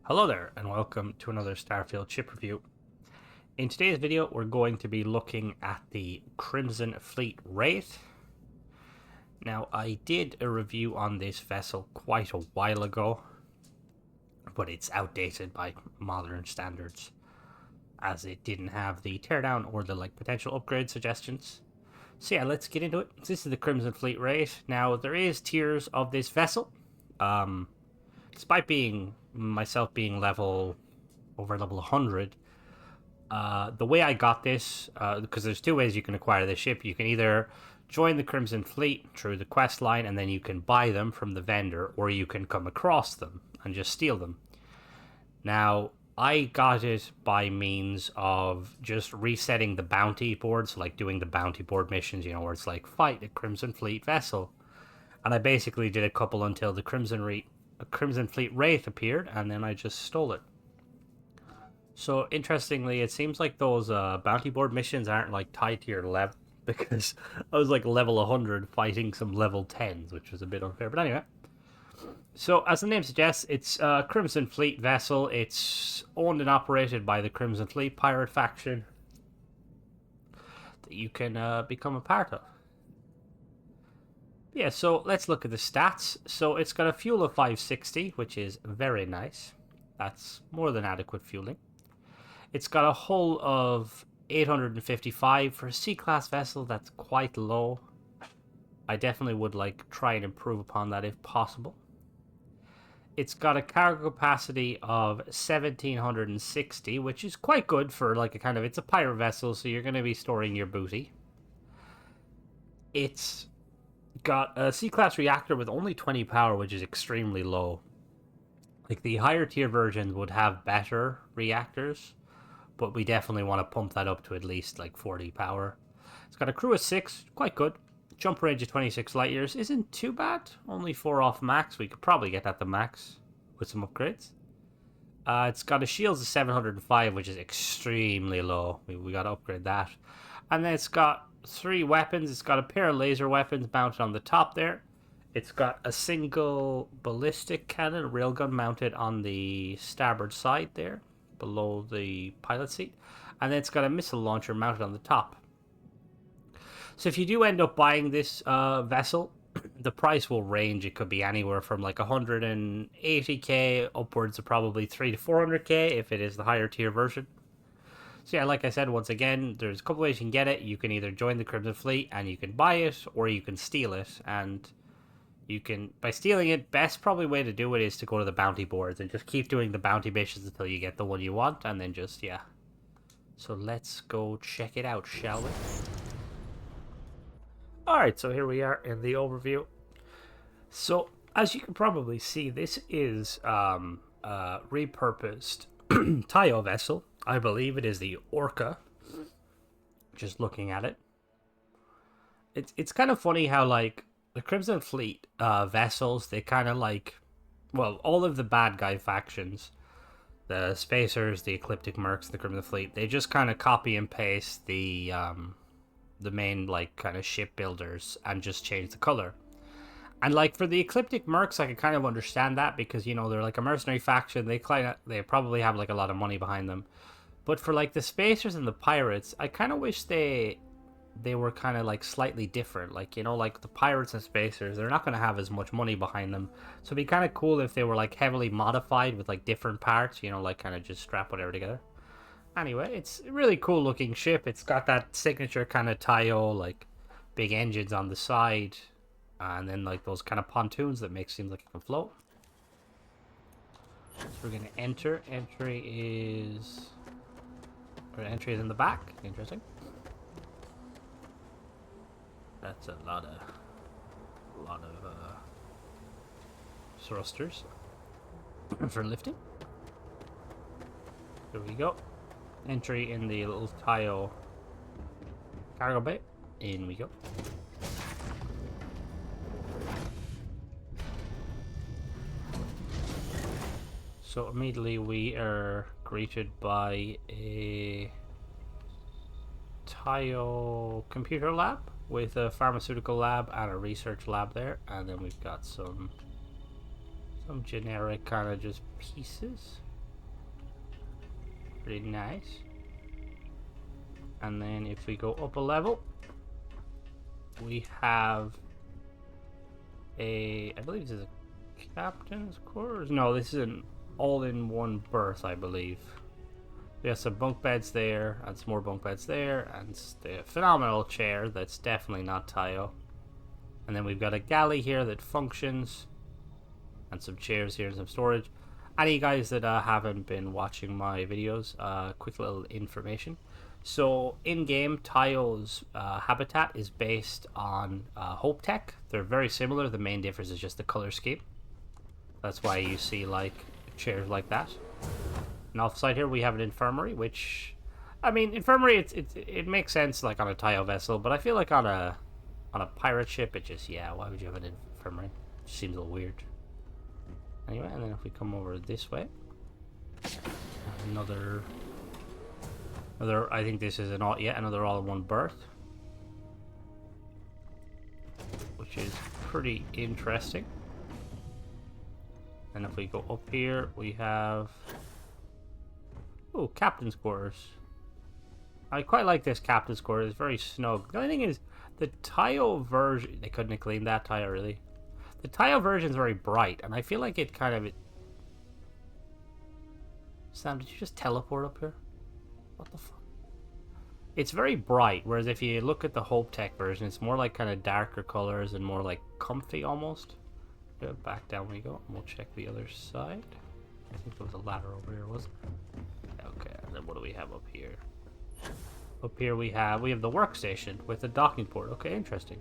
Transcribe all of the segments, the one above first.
Hello there, and welcome to another Starfield ship review. In today's video, we're going to be looking at the Crimson Fleet Wraith. Now, I did a review on this vessel quite a while ago, but it's outdated by modern standards, as it didn't have the teardown or the potential upgrade suggestions. So yeah, let's get into it. This is the Crimson Fleet Wraith. Now, there is tiers of this vessel. Despite myself being over level 100, the way I got this, because there's two ways you can acquire this ship. You can either join the Crimson Fleet through the quest line, and then you can buy them from the vendor, or you can come across them and just steal them. Now, I got it by means of just resetting the bounty boards, like doing the bounty board missions, where it's like, fight a Crimson Fleet vessel. And I basically did a couple until the Crimson Fleet Wraith appeared, and then I just stole it. So, interestingly, it seems like those bounty board missions aren't tied to your level, because I was level 100 fighting some level 10s, which was a bit unfair. But anyway, so as the name suggests, it's a Crimson Fleet vessel. It's owned and operated by the Crimson Fleet pirate faction that you can become a part of. Yeah, so let's look at the stats. So it's got a fuel of 560, which is very nice. That's more than adequate fueling. It's got a hull of 855 for a C-class vessel. That's quite low. I definitely would try and improve upon that if possible. It's got a cargo capacity of 1760, which is quite good for it's a pirate vessel, so you're going to be storing your booty. It's got a C-class reactor with only 20 power, which is extremely low. The higher tier versions would have better reactors, but we definitely want to pump that up to at least 40 power. It's got a crew of 6, quite good. Jump range of 26 light years isn't too bad. Only 4 off max. We could probably get that to max with some upgrades. It's got a shields of 705, which is extremely low. We got to upgrade that. And then it's got 3 weapons. It's got a pair of laser weapons mounted on the top there. It's got a single ballistic cannon railgun mounted on the starboard side there, below the pilot seat. And then it's got a missile launcher mounted on the top. So if you do end up buying this vessel, the price will range. It could be anywhere from 180k upwards of probably 300 to 400k if it is the higher tier version. So yeah, like I said, once again, there's a couple ways you can get it. You can either join the Crimson Fleet and you can buy it, or you can steal it. And you can, by stealing it, best probably way to do it is to go to the bounty boards and just keep doing the bounty missions until you get the one you want, and then just, yeah. So let's go check it out, shall we? Alright, so here we are in the overview. So, as you can probably see, this is a repurposed Tayo vessel. I believe it is the Orca. Just looking at it. It's kind of funny how, the Crimson Fleet vessels, they kind of well, all of the bad guy factions, the Spacers, the Ecliptic Mercs, the Crimson Fleet, they just kind of copy and paste the main kind of shipbuilders and just change the color. And for the Ecliptic Mercs, I can kind of understand that because they're a mercenary faction. They probably have a lot of money behind them. But for the Spacers and the Pirates, I kind of wish they were kind of slightly different. The Pirates and Spacers, they're not going to have as much money behind them. So it'd be kind of cool if they were heavily modified with different parts, kind of just strap whatever together. Anyway, it's a really cool looking ship. It's got that signature kind of Tayo, big engines on the side, and then those kind of pontoons that make it seem like it can float. So we're gonna enter. Entry is in the back. Interesting. That's a lot of thrusters for lifting. There we go. Entry in the little Tayo cargo bay. In we go. So immediately we are greeted by a Tayo computer lab with a pharmaceutical lab and a research lab there, and then we've got some generic kind of just pieces. Pretty nice. And then if we go up a level, we have I believe this is a captain's quarters. No, this is an all-in-one berth, I believe. We have some bunk beds there, and some more bunk beds there, and the phenomenal chair that's definitely not Tayo. And then we've got a galley here that functions, and some chairs here and some storage. Any guys that haven't been watching my videos, quick little information. So in-game, Tayo's habitat is based on Hope Tech. They're very similar. The main difference is just the color scheme. That's why you see like chairs like that. And off the side here we have an infirmary, which, I mean, infirmary it makes sense like on a Tayo vessel, but I feel like on a pirate ship it just, yeah, why would you have an infirmary? It just seems a little weird. Anyway, and then if we come over this way, another I think this is another all-in-one berth, which is pretty interesting. And if we go up here, we have captain's quarters. I quite like this captain's quarters. It's very snug. The only thing is the Tayo version, they couldn't have cleaned that Tayo really. The Tayo version is very bright, and I feel like it kind of Sam, did you just teleport up here? What the fuck? It's very bright, whereas if you look at the Hope Tech version, it's more like kind of darker colors and more like comfy almost. Back down we go, and we'll check the other side. I think there was a ladder over here, wasn't there? Okay, and then what do we have up here? Up here we have the workstation with a docking port. Okay, interesting.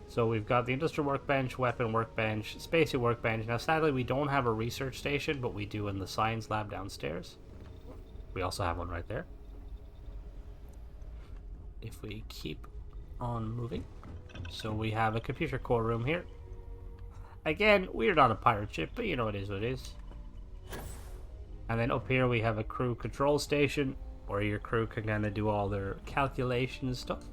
So we've got the industrial workbench, weapon workbench, spacesuit workbench. Now sadly we don't have a research station, but we do in the science lab downstairs. We also have one right there. If we keep on moving. So we have a computer core room here. Again, we're not a pirate ship, but you know it is what it is. And then up here we have a crew control station, where your crew can kind of do all their calculations stuff.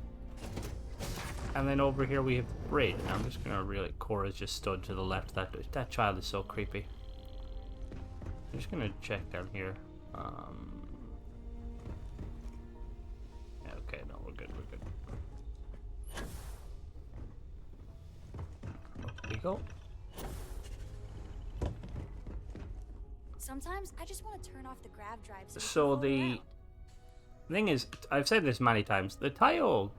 And then over here we have the bridge. Now I'm just gonna really, Cora's just stood to the left. That child is so creepy. I'm just gonna check down here. Okay, no, we're good. Up we go. Sometimes I just want to turn off the grav drive. So the thing is, I've said this many times, the Tayo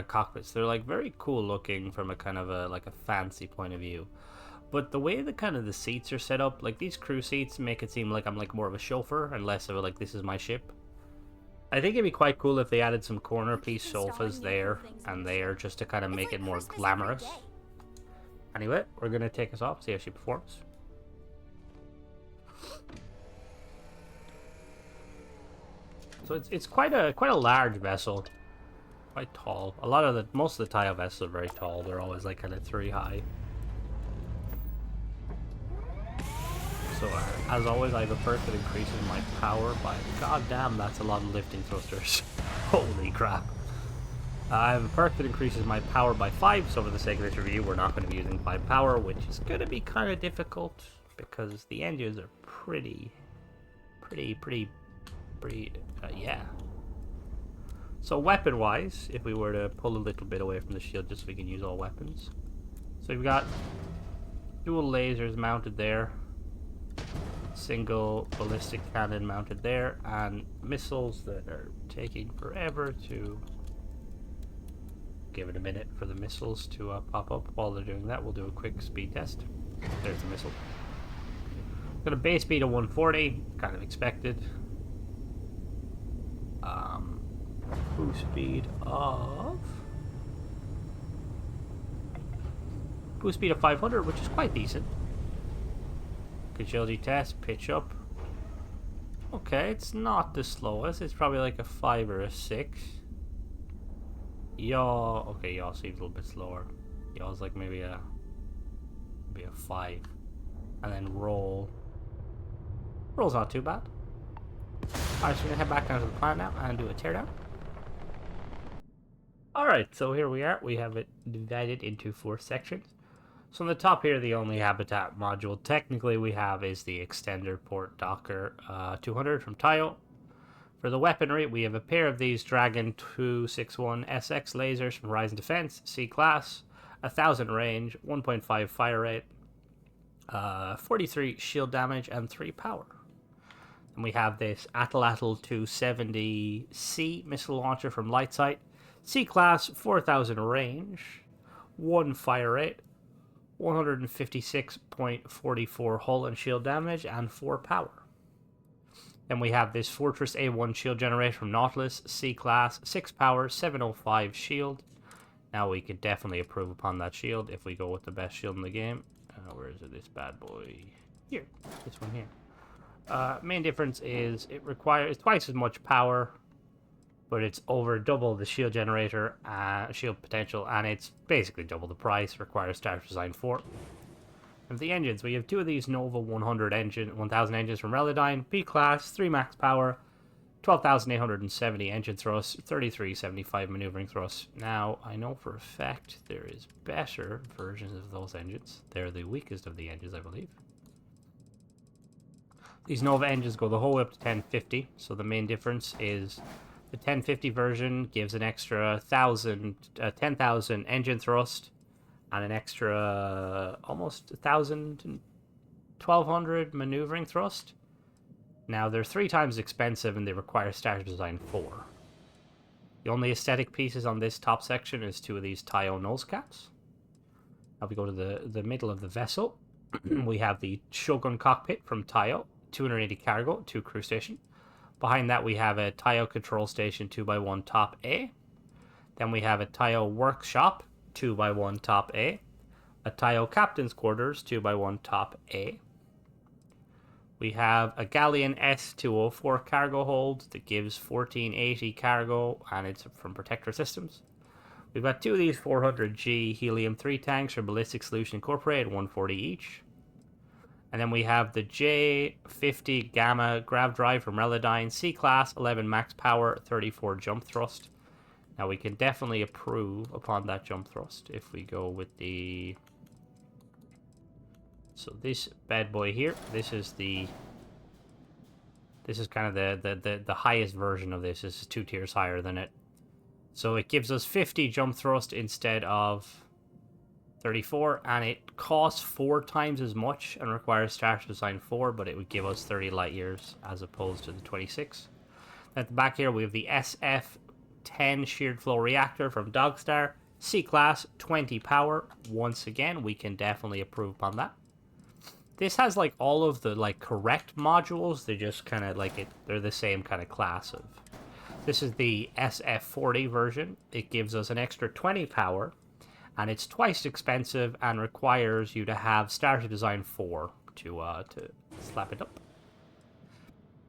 cockpits, they're like very cool looking from a kind of a fancy point of view. But the way the kind of the seats are set up, like these crew seats make it seem like I'm like more of a chauffeur and less of a like this is my ship. I think it'd be quite cool if they added some corner piece sofas there and there just to kind of make it more glamorous. Anyway, we're gonna take us off, see how she performs. So it's quite a large vessel, quite tall. Most of the Tayo vessels are very tall. They're always like kind of 3 high. So as always, I have a perk that increases my power by, god damn, that's a lot of lifting thrusters. Holy crap. I have a perk that increases my power by 5, so for the sake of this review, we're not going to be using 5 power, which is going to be kind of difficult because the engines are pretty, yeah. So weapon-wise, if we were to pull a little bit away from the shield just so we can use all weapons. So we've got dual lasers mounted there, single ballistic cannon mounted there, and missiles that are taking forever to... Give it a minute for the missiles to pop up. While they're doing that, we'll do a quick speed test. There's the missile. Got a base speed of 140, kind of expected. Boost speed of 500, which is quite decent. Agility test, pitch up. Okay, it's not the slowest. It's probably like a 5 or a 6. Yaw, okay, yaw seems a little bit slower. Yaw's like maybe a 5. And then roll. Roll's not too bad. Alright, so we're gonna head back down to the planet now and do a teardown. Alright, so here we are. We have it divided into 4 sections. So on the top here, the only habitat module technically we have is the extender port Docker 200 from Tayo. For the weaponry, we have a pair of these Dragon 261 SX lasers from Horizon Defense, C class, 1000 range, 1.5 fire rate, 43 shield damage, and 3 power. And we have this Atlatl 270C missile launcher from Lightsight, C class, 4000 range, 1 fire rate, 156.44 hull and shield damage, and 4 power. Then we have this Fortress A1 shield generator from Nautilus, C class, 6 power, 705 shield. Now we could definitely improve upon that shield if we go with the best shield in the game. Where is it? This bad boy. Here. This one here. Main difference is it requires twice as much power, but it's over double the shield generator, shield potential, and it's basically double the price. Requires Starfield Design 4. Of the engines, we have 2 of these Nova 1000 engines from Relodyne, B class, 3 max power, 12,870 engine thrust, 3375 maneuvering thrust. Now, I know for a fact there is better versions of those engines. They're the weakest of the engines, I believe. These Nova engines go the whole way up to 1050, so the main difference is the 1050 version gives an extra 10,000 engine thrust, and an extra almost 1,200 maneuvering thrust. Now, they're 3 times expensive and they require Starfield Design 4. The only aesthetic pieces on this top section is 2 of these Taio nose caps. Now we go to the middle of the vessel. We have the Shogun cockpit from Taio, 280 cargo, 2 crew station. Behind that we have a Taio control station 2x1 top A. Then we have a Taio workshop 2x1 top A, Taio captain's quarters 2x1 top A. We have a Galleon S204 cargo hold that gives 1480 cargo, and it's from Protector Systems. We've got 2 of these 400G helium-3 tanks from Ballistic Solution Incorporated, 140 each. And then we have the J50 Gamma grav drive from Relodyne, C class, 11 max power, 34 jump thrust. Now we can definitely improve upon that jump thrust if we go with the... So this bad boy here, this is kind of the highest version of this. This is 2 tiers higher than it. So it gives us 50 jump thrust instead of 34, and it costs 4 times as much and requires Starfield Design 4, but it would give us 30 light years as opposed to the 26. At the back here we have the SF-10 sheared flow reactor from Dogstar, C class, 20 power. Once again, we can definitely improve upon that. This has like all of the like correct modules. They just kind of like they're the same kind of class of. This is the SF40 version. It gives us an extra 20 power, and it's twice expensive and requires you to have Starfield Design 4 to slap it up.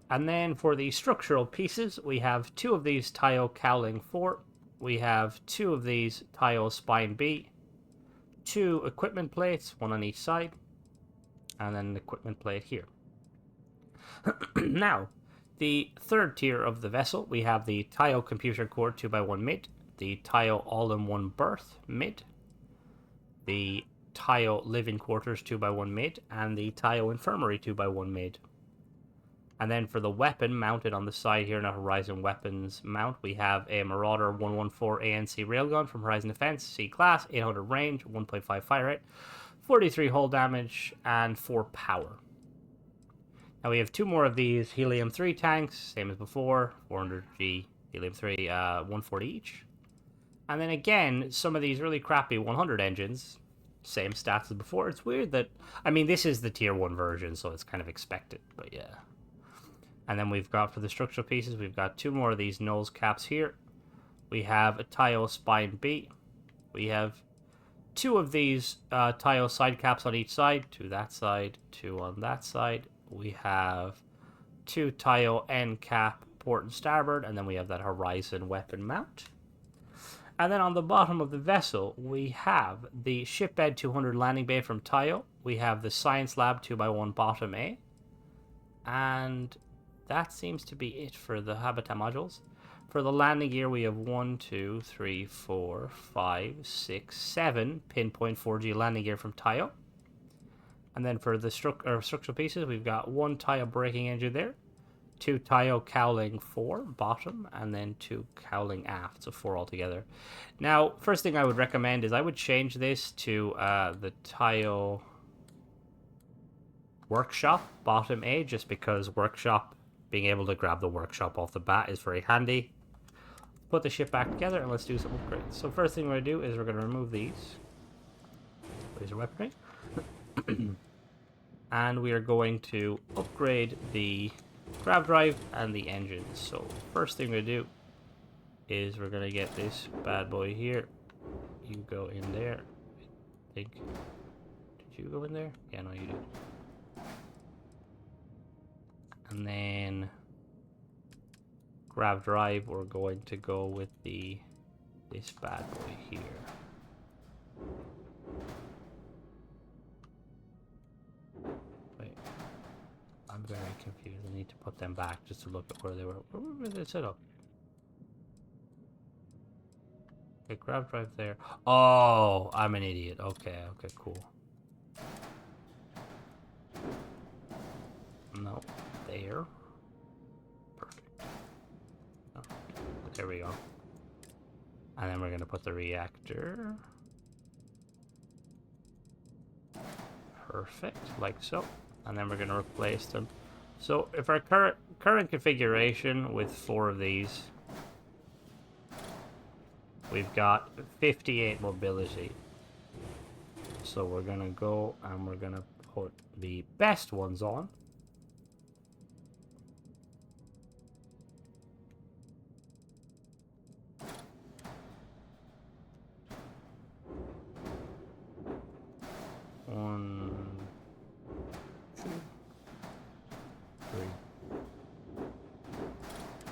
And then for the structural pieces, we have 2 of these Taio cowling 4. We have 2 of these Taio spine B, 2 equipment plates, 1 on each side, and then an equipment plate here. Now, the third tier of the vessel, we have the Taio computer core 2x1 mid, the Taio all-in-one berth mid, the Taio living quarters 2x1 mid, and the Taio infirmary 2x1 mid. And then for the weapon mounted on the side here in a Horizon Weapons mount, we have a Marauder 114 ANC railgun from Horizon Defense, C class, 800 range, 1.5 fire rate, 43 hull damage, and 4 power. Now we have 2 more of these helium-3 tanks, same as before, 400G helium-3, 140 each. And then again, some of these really crappy 100 engines, same stats as before. It's weird that, I mean, this is the tier 1 version, so it's kind of expected, but yeah. And then we've got, for the structural pieces, we've got 2 more of these nose caps here. We have a Taio spine B. We have 2 of these Taio side caps on each side, 2 that side, 2 on that side. We have 2 Taio end cap port and starboard, and then we have that Horizon weapon mount. And then on the bottom of the vessel, we have the Shipbed 200 landing bay from Taio. We have the Science Lab 2x1 bottom A. And that seems to be it for the habitat modules. For the landing gear, we have 1, 2, 3, 4, 5, 6, 7 pinpoint 4G landing gear from Taio. And then for the structural pieces, we've got 1 Taio braking engine there, 2 tile cowling 4 bottom, and then 2 cowling aft, so 4 altogether. Now, first thing I would recommend is I would change this to the tile workshop bottom A, just because workshop, being able to grab the workshop off the bat is very handy. Put the ship back together and let's do some upgrades. So first thing we're going to do is we're going to remove these. These are weaponry. And we are going to upgrade the grav drive and the engines. So first thing we're going to do is we're going to get this bad boy here. You go in there. I think. Did you go in there? Yeah, no, you did. And then grav drive, we're going to go with this bad boy here. Wait, I'm very confused. I need to put them back just to look at where they were. Where were they set up? Okay, grav drive there. Oh, I'm an idiot. Okay, cool. No, there. Perfect. Oh, there we go. And then we're going to put the reactor. Perfect, like so. And then we're going to replace them. So if our current configuration with 4 of these, we've got 58 mobility. So we're going to go and we're going to put the best ones on. One, 2, 3.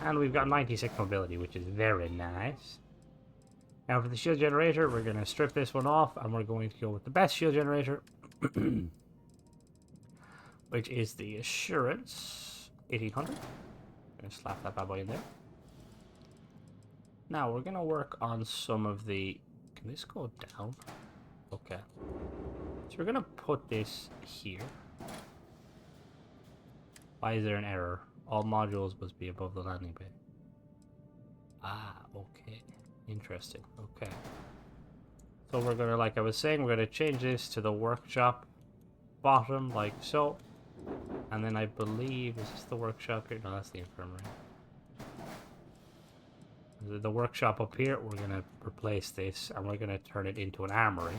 And we've got 96 mobility, which is very nice. Now for the shield generator, we're going to strip this one off, and we're going to go with the best shield generator, which is the Assurance 1800. I'm going to slap that bad boy in there. Now we're going to work on some of the... Can this go down? Okay. So we're going to put this here. Why is there an error? All modules must be above the landing bay. Ah, okay. Interesting. Okay. So we're going to, like I was saying, we're going to change this to the workshop bottom, like so. And then I believe, is this the workshop here? No, that's the infirmary. The workshop up here, we're going to replace this, and we're going to turn it into an armory.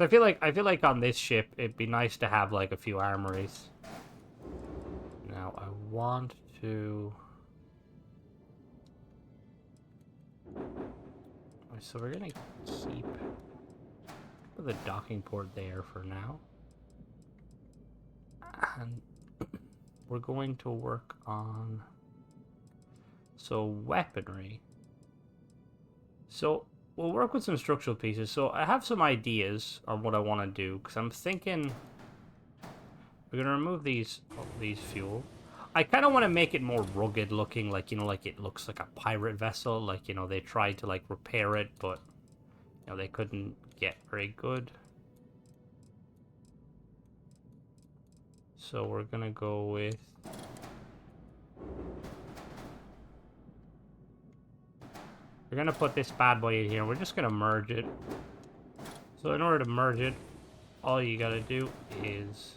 I feel like on this ship, it'd be nice to have like a few armories. Now I want to. So we're gonna keep the docking port there for now, and we're going to work on weaponry. So we'll work with some structural pieces. So I have some ideas on what I want to do, because I'm thinking we're going to remove these fuel. I kind of want to make it more rugged looking, like, you know, like it looks like a pirate vessel. Like, you know, they tried to like repair it, but, you know, they couldn't get very good. So we're going to go with... We're going to put this bad boy in here. We're just going to merge it. So in order to merge it, all you got to do is...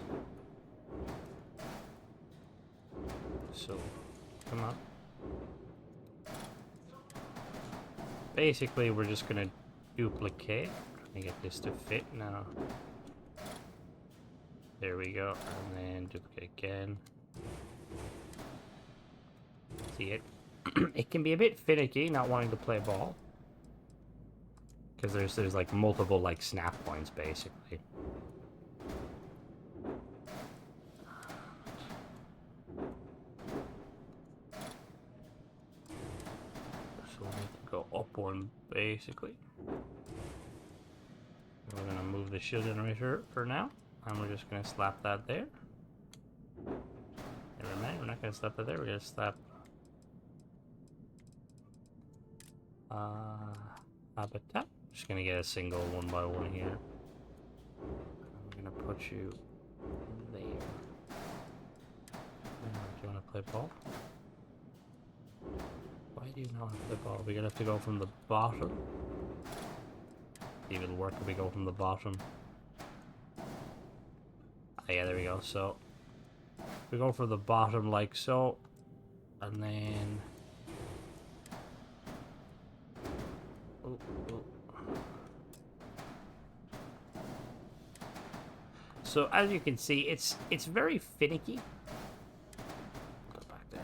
So, come on. Basically, we're just going to duplicate. Trying to get this to fit now. There we go. And then duplicate again. See it? It can be a bit finicky not wanting to play ball, because there's like multiple like snap points basically. So we need to go up one basically. We're gonna move the shield generator for now, and we're just gonna slap that there. Never mind, we're not gonna slap that there. We're gonna slap habitat. Just gonna get a single 1x1 here. I'm gonna put you there. Do you want to play ball? Why do you not want to play ball? We're gonna have to go from the bottom. See if it'll work if we go from the bottom. Ah, yeah, there we go. So we go from the bottom like so, and then. Oh, oh. So as you can see, it's very finicky. Go back there.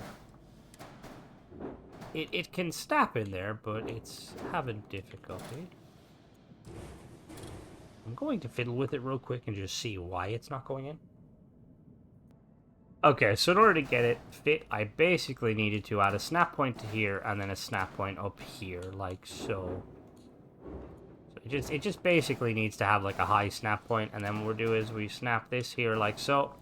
It can snap in there, but it's having difficulty. I'm going to fiddle with it real quick and just see why it's not going in. Okay, so in order to get it fit, I basically needed to add a snap point to here and then a snap point up here, like so. It just basically needs to have like a high snap point, and then what we'll do is we snap this here like so,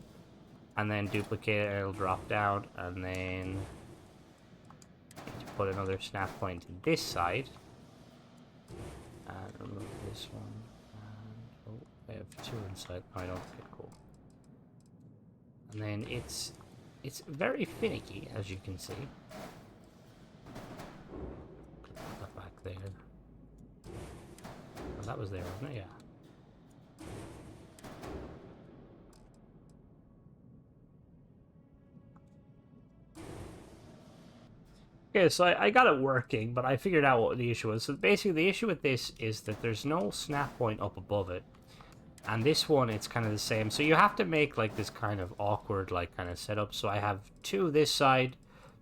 and then duplicate it and it'll drop down, and then need to put another snap point to this side, and remove this one, and oh, I have two inside. No, I don't. Okay, cool. And then it's very finicky, as you can see. Put that back there. That was there, wasn't it? Yeah. Okay, so I got it working, but I figured out what the issue was. So basically, the issue with this is that there's no snap point up above it. And this one, it's kind of the same. So you have to make like this kind of awkward like kind of setup. So I have two this side,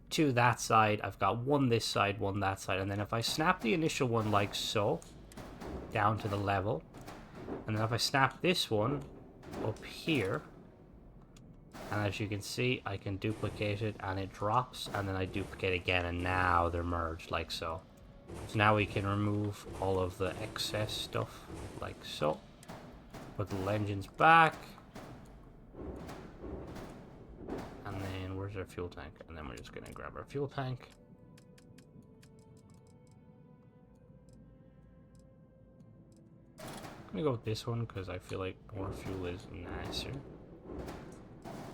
two that side. I've got one this side, one that side. And then if I snap the initial one like so, down to the level, and then if I snap this one up here, and as you can see, I can duplicate it and it drops, and then I duplicate again, and now they're merged like so. So now we can remove all of the excess stuff like so. Put the engines back, and then where's our fuel tank? And then we're just gonna grab our fuel tank. I'm gonna go with this one because I feel like more fuel is nicer.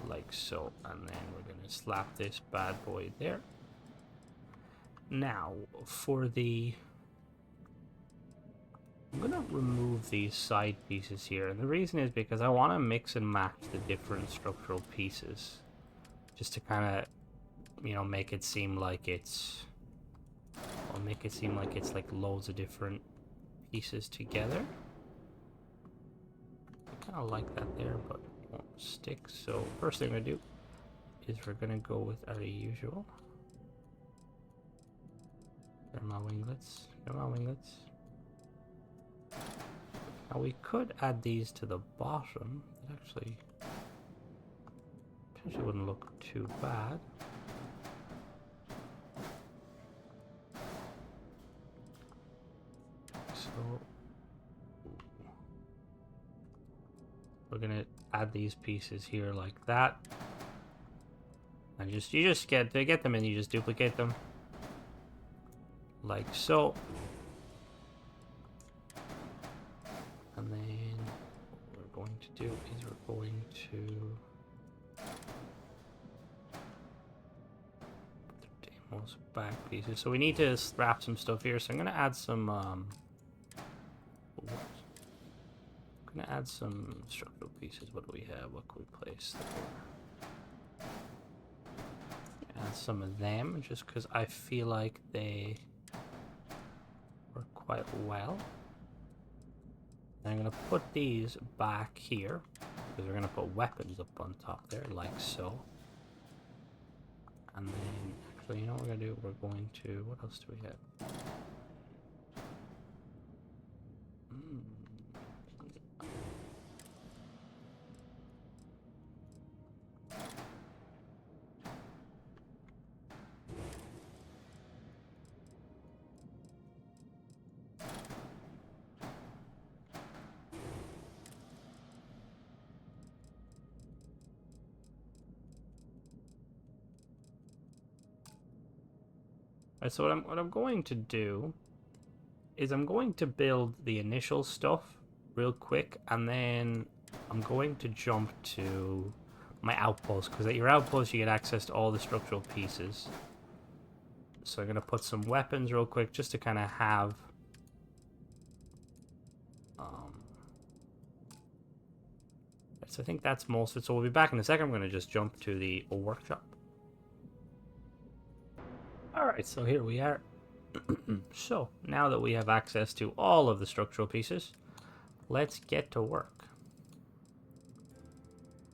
Like so, and then we're gonna slap this bad boy there. Now, for the... I'm gonna remove these side pieces here, and the reason is because I want to mix and match the different structural pieces. Just to kind of, you know, make it seem like it's... I'll make it seem like it's like loads of different pieces together. I like that there, but it won't stick. So first thing we're gonna do is we're gonna go with our usual. There are my winglets. There are my winglets. Now we could add these to the bottom. It actually potentially wouldn't look too bad. So we're gonna add these pieces here like that, and you just get them, and you just duplicate them like so. And then what we're going to do is we're going to put the demos back pieces. So we need to wrap some stuff here. So I'm gonna add some I'm gonna add some structural pieces. What do we have? What can we place there? Add some of them just because I feel like they work quite well. And I'm gonna put these back here because we're gonna put weapons up on top there, like so. And then, actually, you know what we're gonna do? We're going to. What else do we have? Right, so what I'm going to do is I'm going to build the initial stuff real quick, and then I'm going to jump to my outpost, because at your outpost you get access to all the structural pieces. So I'm going to put some weapons real quick just to kind of have so I think that's most of it. So we'll be back in a second. I'm going to just jump to the workshop. Alright, so here we are. So now that we have access to all of the structural pieces, let's get to work.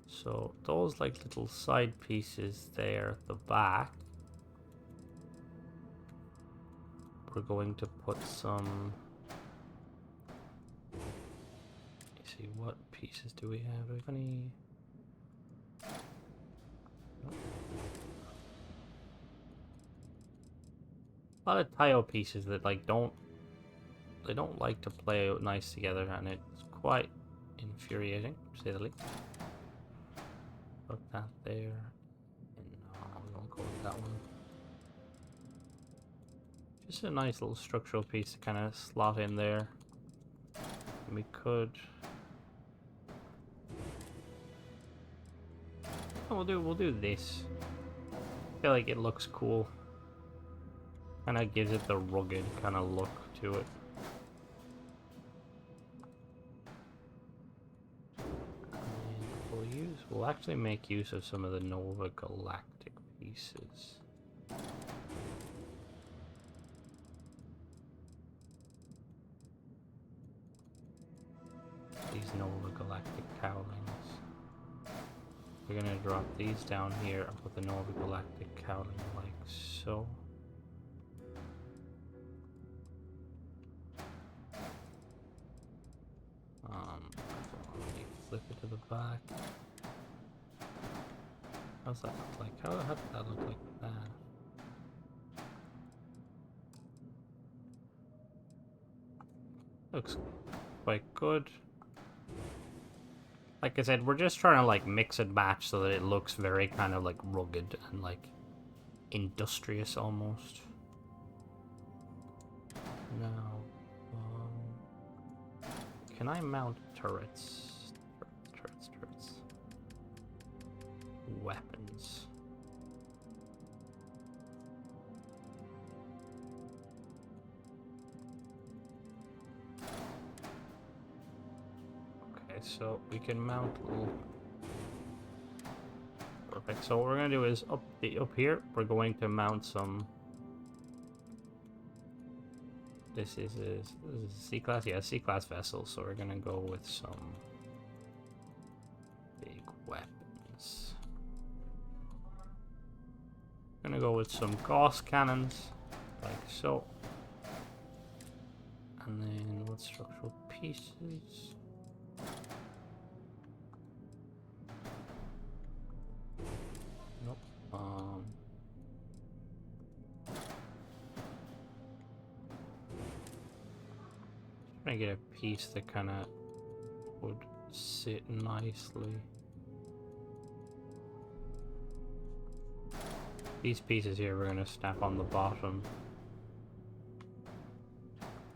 So those like little side pieces there at the back, we're going to put some... Let's see, what pieces do we have? Do we have any... Nope. A lot of tile pieces that like don't like to play out nice together, and it's quite infuriating, to say the least. Put that there. No, we won't go with that one. Just a nice little structural piece to kind of slot in there. And we could... Oh, we'll do this. I feel like it looks cool. Kind of gives it the rugged kind of look to it. And we'll actually make use of some of the Nova Galactic pieces. These Nova Galactic cowlings. We're gonna drop these down here and put the Nova Galactic cowling like so. Let me flip it to the back. How's that look like? How did that look like that? Looks quite good. Like I said, we're just trying to like mix and match so that it looks very kind of like rugged and like industrious almost. Now, can I mount turrets? Turrets. Weapons. Okay, so we can mount little... Perfect. So what we're gonna do is up here, we're going to mount some... This is a C-class? Yeah, C-class vessel, so we're gonna go with some big weapons. Gonna go with some Gauss cannons, like so. And then what structural pieces? Nope. Trying to get a piece that kind of would sit nicely. These pieces here we're going to snap on the bottom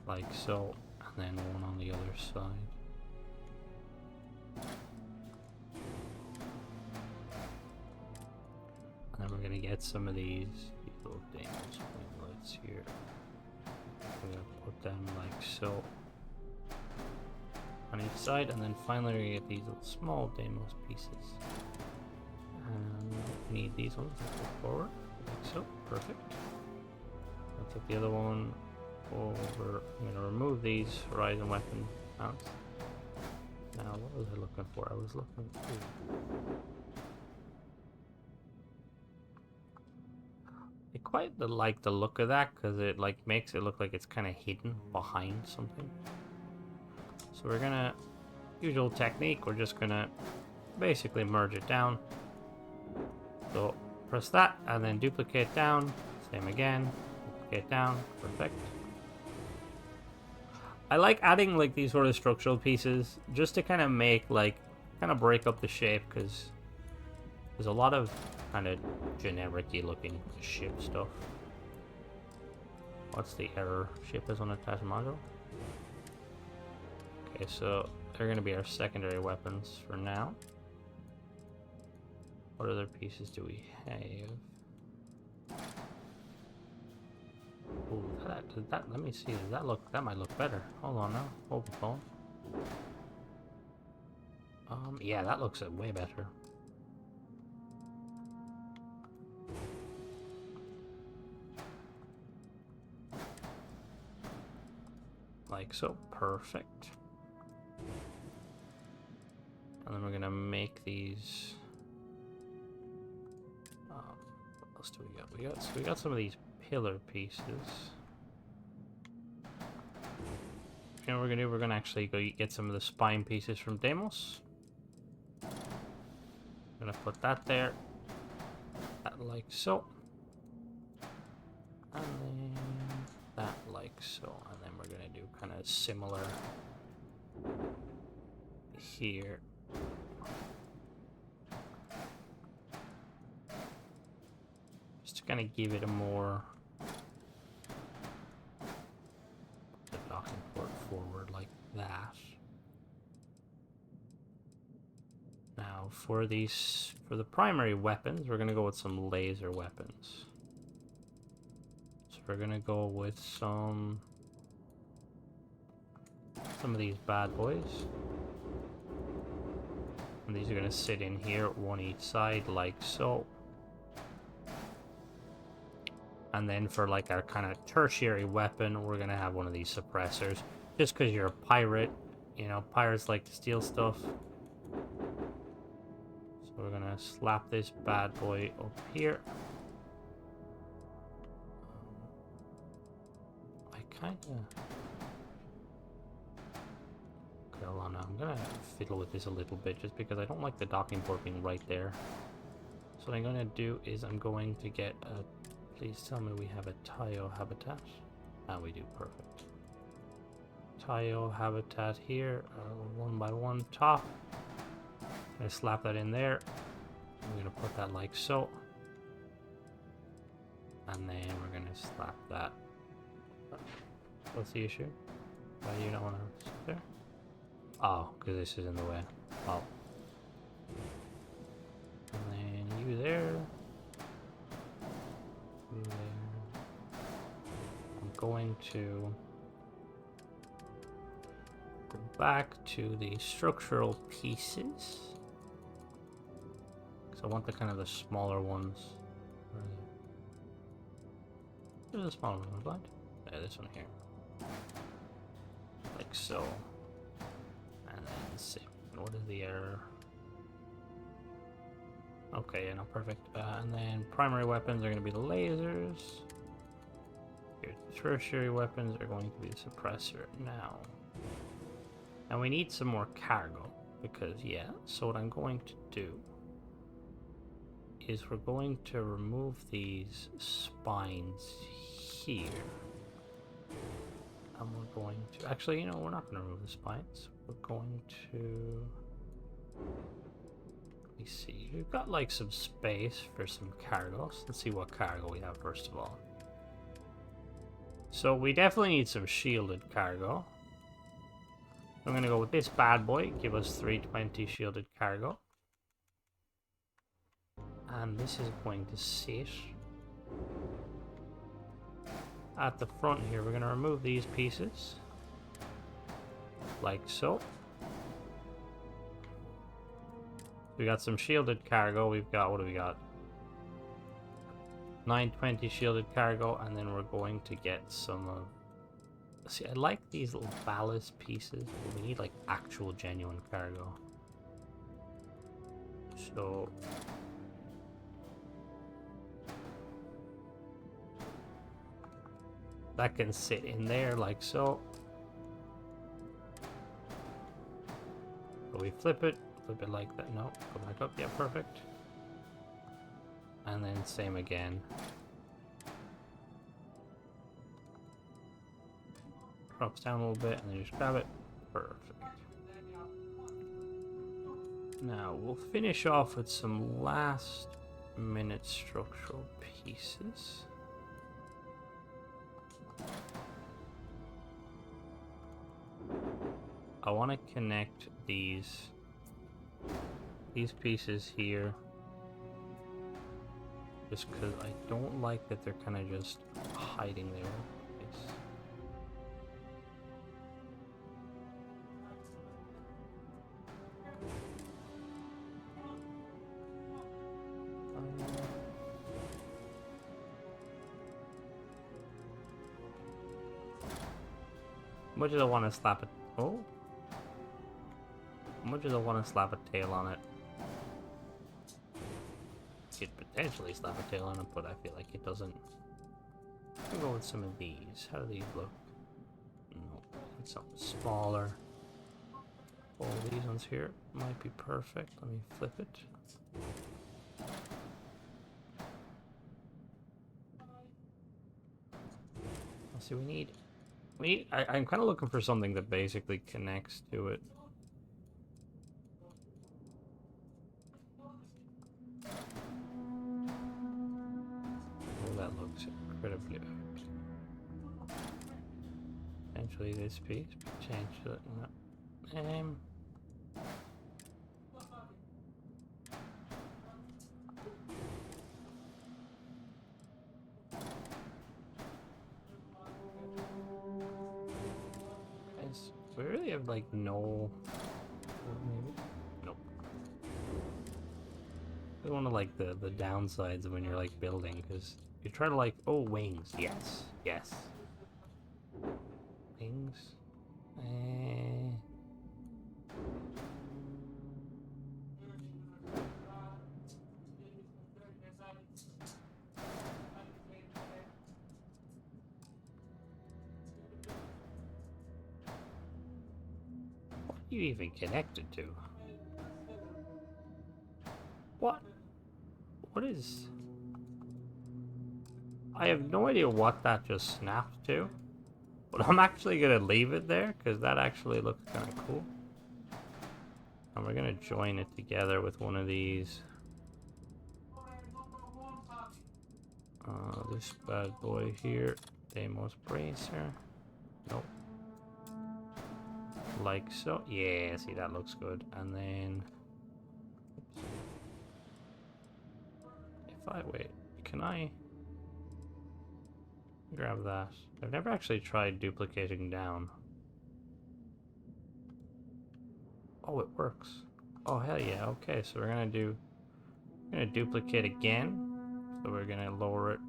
like so, and then one on the other side. And then we're going to get some of these little Deimos winglets here. We're going to put them like so on each side, and then finally we're going to get these little small Deimos pieces. And we need these ones to go forward, like so, perfect. I'll take the other one over. I'm going to remove these Horizon weapon mounts. Now, what was I looking for? I was looking I quite like the look of that, because it like makes it look like it's kind of hidden behind something. So we're gonna, usual technique, we're just gonna basically merge it down. So press that and then duplicate down, same again, duplicate down, perfect. I like adding like these sort of structural pieces just to kind of make like, kind of break up the shape, because there's a lot of kind of generic-y looking ship stuff. What's the error? Ship is unattached module? Okay, so they're going to be our secondary weapons for now. What other pieces do we have? Ooh, let me see. That might look better. Hold on now. Hold the phone. Yeah, that looks way better. Like so. Perfect. And then we're gonna make these. What else do we got? We got some of these pillar pieces. You know what we're gonna do? We're gonna actually go get some of the spine pieces from Deimos. I'm gonna put that there. That like so. And then that like so. And then we're gonna do kind of similar here. Just to kind of give it a more the docking port forward like that. Now for the primary weapons, we're gonna go with some laser weapons. So we're gonna go with some of these bad boys. And these are gonna sit in here, one each side, like so. And then for like our kind of tertiary weapon, we're gonna have one of these suppressors. Just because you're a pirate, you know, pirates like to steal stuff. So we're gonna slap this bad boy up here. I kinda... Okay, hold on now. I'm gonna fiddle with this a little bit just because I don't like the docking port being right there. So what I'm gonna do is I'm going to get a... Please tell me we have a Tayo habitat. Ah, we do. Perfect. Tayo habitat here. 1x1 top. I'm gonna slap that in there. I'm gonna put that like so. And then we're gonna slap that. What's the issue? Why do you not want to sit there? Oh, because this is in the way. Oh. And then you there. You there. I'm going to go back to the structural pieces. Because I want the kind of the smaller ones. Where's the smaller one? Blind? Yeah, this one here. Like so. And then see. What is the error? Okay, yeah, no, perfect. And then primary weapons are going to be the lasers. Your tertiary weapons are going to be the suppressor now. And we need some more cargo. Because, yeah, so what I'm going to do is we're going to remove these spines here. And we're going to... Actually, you know, we're not going to remove the spines. We're going to... Let me see. We've got, like, some space for some cargo. So let's see what cargo we have, first of all. So we definitely need some shielded cargo. I'm going to go with this bad boy. Give us 320 shielded cargo. And this is going to sit at the front here. We're going to remove these pieces like so. We got some shielded cargo. We've got, what do we got? 920 shielded cargo, and then we're going to get some of... See, I like these little ballast pieces, but we need like actual genuine cargo. So... that can sit in there like so. But we flip it like that. No, go back up. Yeah, perfect. And then same again. Drops down a little bit and then just grab it. Perfect. Now we'll finish off with some last minute structural pieces. I want to connect these pieces here Just because I don't like that they're kind of just hiding there. Much as I want to slap it. Oh. Much as I want to slap a tail on it. Could potentially slap a tail on it, but I feel like it doesn't. I'll go with some of these. How do these look? No, it's something smaller. All these ones here might be perfect. Let me flip it. Let's see, we need. I'm kind of looking for something that basically connects to it. Oh, that looks incredibly good. Potentially this piece, potentially not. We really have like no. Maybe nope. It's one of like the downsides when you're like building, because you try to like, oh, wings, yes, yes, wings. You even connected to? What? What is? I have no idea what that just snapped to, but I'm actually gonna leave it there because that actually looks kind of cool. And we're gonna join it together with one of these. This bad boy here, Deimos bracer. Nope. Like so. Yeah, see, that looks good. And then oops. If I wait, can I grab that? I've never actually tried duplicating down. Oh, it works. Oh, hell yeah. Okay, so we're gonna duplicate again. So we're gonna lower it.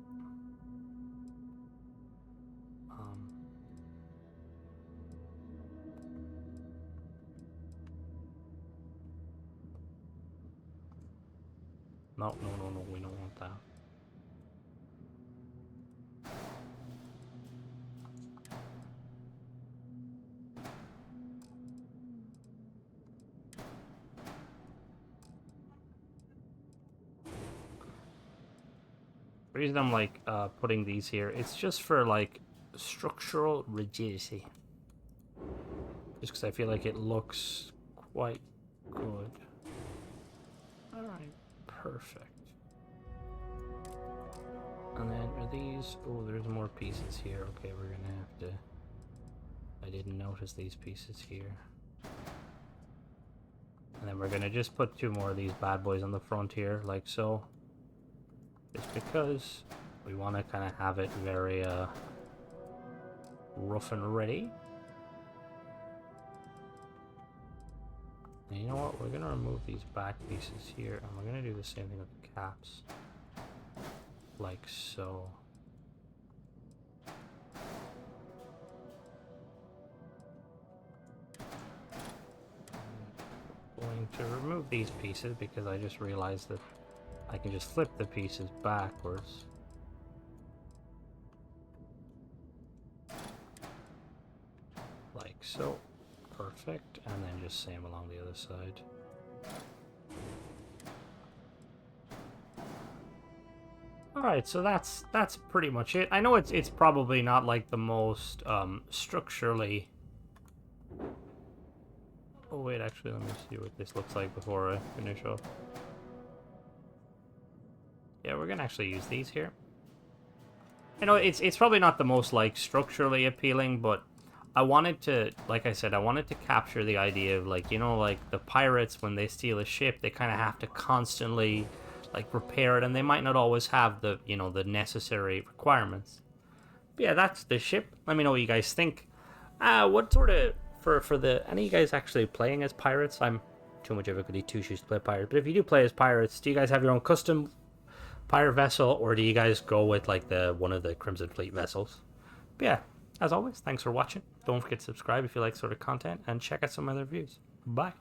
No, we don't want that. The reason I'm like putting these here, it's just for like structural rigidity. Just because I feel like it looks quite good. Alright, perfect. And then are these... Oh, there's more pieces here. Okay, we're gonna have to... I didn't notice these pieces here. And then we're gonna just put two more of these bad boys on the front here, like so. Just because we want to kind of have it very rough and ready. And you know what? We're gonna remove these back pieces here, and we're gonna do the same thing with the caps. Like so. I'm going to remove these pieces because I just realized that I can just flip the pieces backwards. Like so. Perfect. And then just same along the other side. Alright, so that's pretty much it. I know it's probably not like the most structurally... Oh wait, actually let me see what this looks like before I finish off. Yeah, we're gonna actually use these here. I know it's probably not the most like structurally appealing, but I wanted to, like I said, I wanted to capture the idea of like, you know, like the pirates when they steal a ship, they kind of have to constantly like repair it, and they might not always have the the necessary requirements. But yeah, that's the ship. Let me know what you guys think. What sort of for the any of you guys actually playing as pirates? I'm too much of a goody two shoes to play pirates, but if you do play as pirates, do you guys have your own custom pirate vessel, or do you guys go with like the one of the Crimson Fleet vessels? But yeah, as always, thanks for watching. Don't forget to subscribe if you like sort of content, and check out some other reviews. Bye.